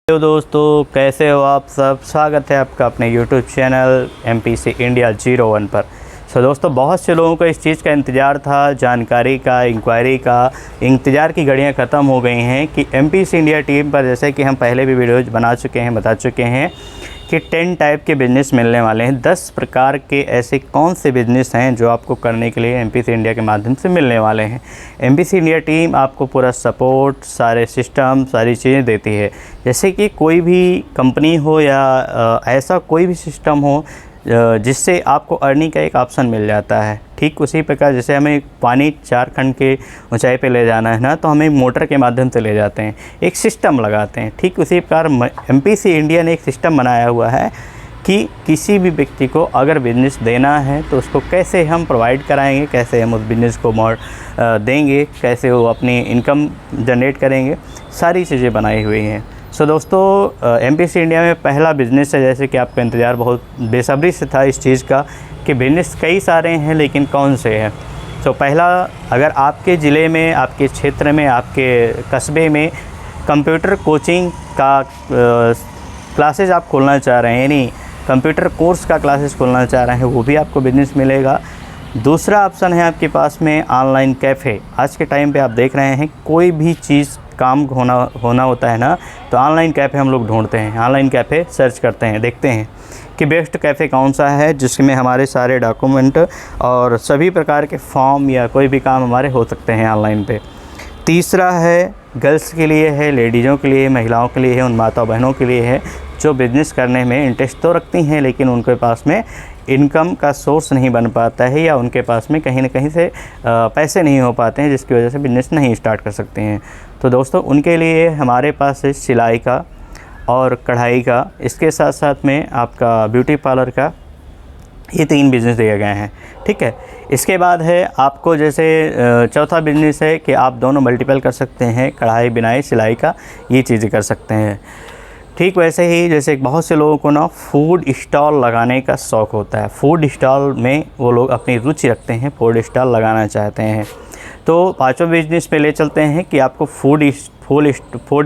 Hello दोस्तों, कैसे हो आप सब। स्वागत है आपका अपने YouTube चैनल MPC इंडिया 01 पर। दोस्तों, बहुत से लोगों को इस चीज़ का इंतज़ार था, जानकारी का, इंक्वायरी का। इंतज़ार की घड़ियां ख़त्म हो गई हैं कि MPC इंडिया टीम पर, जैसे कि हम पहले भी वीडियोज़ बना चुके हैं, बता चुके हैं कि 10 टाइप के बिज़नेस मिलने वाले हैं। 10 प्रकार के ऐसे कौन से बिज़नेस हैं जो आपको करने के लिए MPC इंडिया के माध्यम से मिलने वाले हैं। MPC इंडिया टीम आपको पूरा सपोर्ट, सारे सिस्टम, सारी चीज़ें देती है। जैसे कि कोई भी कंपनी हो या ऐसा कोई भी सिस्टम हो जिससे आपको अर्निंग का एक ऑप्शन मिल जाता है। ठीक उसी प्रकार जैसे हमें पानी 4 खंड के ऊंचाई पे ले जाना है ना, तो हमें मोटर के माध्यम से ले जाते हैं, एक सिस्टम लगाते हैं। ठीक उसी प्रकार MPC इंडिया ने एक सिस्टम बनाया हुआ है कि किसी भी व्यक्ति को अगर बिज़नेस देना है तो उसको कैसे हम प्रोवाइड कराएंगे, कैसे हम उस बिज़नेस को देंगे, कैसे वो अपनी इनकम जनरेट करेंगे, सारी चीज़ें बनाई हुई हैं। दोस्तों, MPC इंडिया में पहला बिज़नेस है, जैसे कि आपका इंतज़ार बहुत बेसब्री से था इस चीज़ का कि बिज़नेस कई सारे हैं लेकिन कौन से हैं। पहला, अगर आपके ज़िले में, आपके क्षेत्र में, आपके कस्बे में कंप्यूटर कोचिंग का क्लासेस आप खोलना चाह रहे हैं, यानी कंप्यूटर कोर्स का क्लासेस खोलना चाह रहे हैं, वो भी आपको बिज़नेस मिलेगा। दूसरा ऑप्शन है आपके पास में ऑनलाइन कैफ़े। आज के टाइम पे आप देख रहे हैं कोई भी चीज़ काम होना होता है ना, तो ऑनलाइन कैफ़े हम लोग ढूंढते हैं, ऑनलाइन कैफ़े सर्च करते हैं, देखते हैं कि बेस्ट कैफ़े कौन सा है जिसमें हमारे सारे डॉक्यूमेंट और सभी प्रकार के फॉर्म या कोई भी काम हमारे हो सकते हैं ऑनलाइन पे। तीसरा है गर्ल्स के लिए है, लेडीज़ों के लिए, महिलाओं के लिए है, उन माता बहनों के लिए है जो बिज़नेस करने में इंटरेस्ट तो रखती हैं लेकिन उनके पास में इनकम का सोर्स नहीं बन पाता है, या उनके पास में कहीं ना कहीं से पैसे नहीं हो पाते हैं, जिसकी वजह से बिज़नेस नहीं स्टार्ट कर सकते हैं। तो दोस्तों, उनके लिए हमारे पास है सिलाई का और कढ़ाई का, इसके साथ साथ में आपका ब्यूटी पार्लर का, ये 3 बिज़नेस दिए गए हैं। ठीक है, इसके बाद है आपको जैसे चौथा बिज़नेस है कि आप दोनों मल्टीपल कर सकते हैं, कढ़ाई, बिनाई, सिलाई का, ये चीज़ें कर सकते हैं। ठीक वैसे ही जैसे बहुत से लोगों को ना फूड स्टॉल लगाने का शौक़ होता है, फूड स्टॉल में वो लोग अपनी रुचि रखते हैं, फूड स्टॉल लगाना चाहते हैं। तो पाँचों बिज़नेस पे ले चलते हैं कि आपको फूड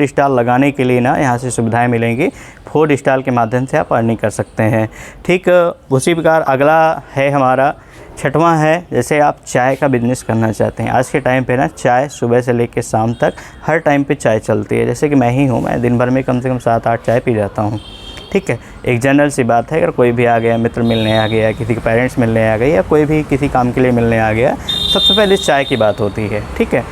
स्टॉल लगाने के लिए ना यहाँ से सुविधाएं मिलेंगी। फूड स्टॉल के माध्यम से आप अर्निंग कर सकते हैं। ठीक उसी प्रकार अगला है हमारा 6वां है, जैसे आप चाय का बिज़नेस करना चाहते हैं। आज के टाइम पे ना चाय सुबह से लेकर शाम तक हर टाइम पे चाय चलती है। जैसे कि मैं ही हूँ, मैं दिन भर में कम से कम 7-8 चाय पी जाता हूँ। ठीक है, एक जनरल सी बात है, अगर कोई भी आ गया, मित्र मिलने आ गया, किसी के पेरेंट्स मिलने आ गए, या कोई भी किसी काम के लिए मिलने आ गया, सबसे पहले चाय की बात होती है। ठीक है,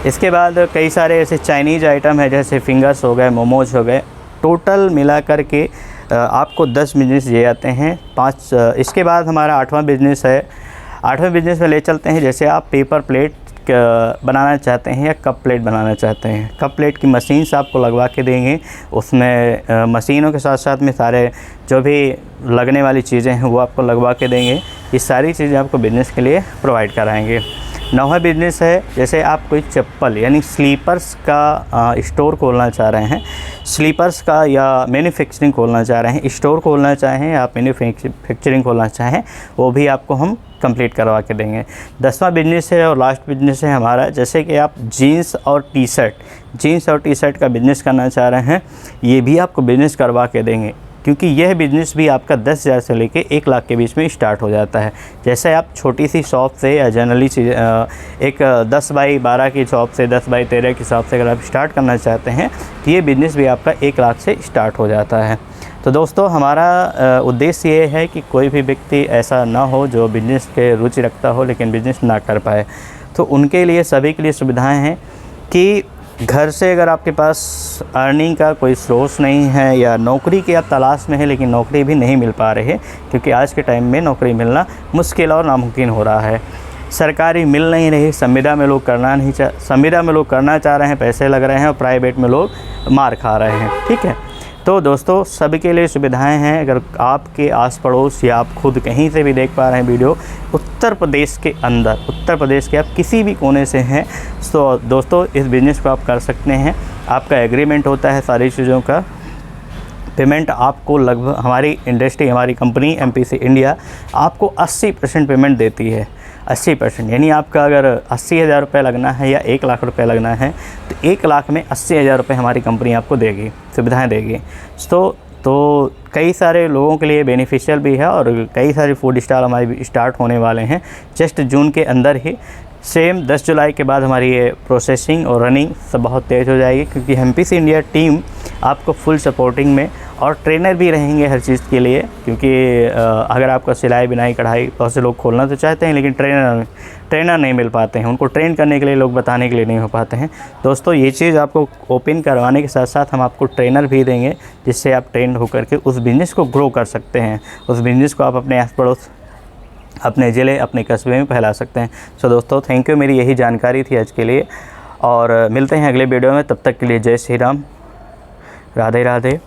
इसके बाद कई सारे ऐसे चाइनीज़ आइटम है, जैसे फिंगर्स हो गए, मोमोज हो गए, टोटल मिला कर के आपको 10 बिज़नेस दिए जाते हैं। 5 इसके बाद हमारा 8वां बिज़नेस है। 8वें बिज़नेस में ले चलते हैं, जैसे आप पेपर प्लेट बनाना चाहते हैं या कप प्लेट बनाना चाहते हैं। कप प्लेट की मशीन से आपको लगवा के देंगे, उसमें मशीनों के साथ साथ में सारे जो भी लगने वाली चीज़ें हैं वो आपको लगवा के देंगे। ये सारी चीज़ें आपको बिज़नेस के लिए प्रोवाइड कराएंगे। 9वां बिज़नेस है, जैसे आप कोई चप्पल यानी स्लीपर्स का स्टोर खोलना चाह रहे हैं, स्लीपर्स का या मैन्युफैक्चरिंग खोलना चाह रहे हैं, स्टोर खोलना चाहें, आप मैन्युफैक्चरिंग खोलना चाहें, वो भी आपको हम कंप्लीट करवा के देंगे। 10वां बिज़नेस है और लास्ट बिज़नेस है हमारा, जैसे कि आप जीन्स और टी शर्ट का बिज़नेस करना चाह रहे हैं, ये भी आपको बिज़नेस करवा के देंगे, क्योंकि यह बिज़नेस भी आपका 10,000 से लेके 1 लाख के बीच में स्टार्ट हो जाता है। जैसे आप छोटी सी शॉप से या जनरली एक 10 बाई 12 की शॉप से, 10 बाई 13 की शॉप से अगर आप स्टार्ट करना चाहते हैं तो ये बिज़नेस भी आपका 1 लाख से स्टार्ट हो जाता है। तो दोस्तों, हमारा उद्देश्य ये है कि कोई भी व्यक्ति ऐसा ना हो जो बिज़नेस के रुचि रखता हो लेकिन बिज़नेस ना कर पाए। तो उनके लिए, सभी के लिए सुविधाएं हैं कि घर से अगर आपके पास अर्निंग का कोई सोर्स नहीं है या नौकरी की आप तलाश में है लेकिन नौकरी भी नहीं मिल पा रही है, क्योंकि आज के टाइम में नौकरी मिलना मुश्किल और नामुमकिन हो रहा है। सरकारी मिल नहीं रही, संविदा में लोग करना चाह रहे हैं, पैसे लग रहे हैं, और प्राइवेट में लोग मार खा रहे हैं। ठीक है, तो दोस्तों, सभी के लिए सुविधाएं हैं। अगर आपके आस पड़ोस या आप खुद कहीं से भी देख पा रहे हैं वीडियो, उत्तर प्रदेश के अंदर, उत्तर प्रदेश के आप किसी भी कोने से हैं, तो दोस्तों इस बिज़नेस को आप कर सकते हैं। आपका एग्रीमेंट होता है सारी चीज़ों का। पेमेंट आपको लगभग, हमारी इंडस्ट्री, हमारी कंपनी MPC इंडिया आपको 80% पेमेंट देती है। 80%, यानी आपका अगर 80,000 रुपये लगना है या 1 लाख रुपये लगना है तो 1 लाख में 80,000 रुपये हमारी कंपनी आपको देगी, सुविधाएं देगी। तो कई सारे लोगों के लिए बेनिफिशियल भी है और कई सारे फूड स्टॉल हमारे स्टार्ट होने वाले हैं जस्ट जून के अंदर ही। सेम 10 जुलाई के बाद हमारी ये प्रोसेसिंग और रनिंग सब बहुत तेज़ हो जाएगी, क्योंकि एमपीसी इंडिया टीम आपको फुल सपोर्टिंग में और ट्रेनर भी रहेंगे हर चीज़ के लिए। क्योंकि अगर आपका सिलाई बुनाई कढ़ाई बहुत से लोग खोलना तो चाहते हैं लेकिन ट्रेनर नहीं मिल पाते हैं, उनको ट्रेन करने के लिए लोग बताने के लिए नहीं हो पाते हैं। दोस्तों ये चीज़ आपको ओपन करवाने के साथ साथ हम आपको ट्रेनर भी देंगे, जिससे आप ट्रेंड होकर के उस बिज़नेस को ग्रो कर सकते हैं, उस बिज़नेस को आप अपने आस पड़ोस, अपने ज़िले, अपने कस्बे में फैला सकते हैं। सो दोस्तों थैंक यू, मेरी यही जानकारी थी आज के लिए और मिलते हैं अगले वीडियो में। तब तक के लिए जय श्री राम, राधे राधे।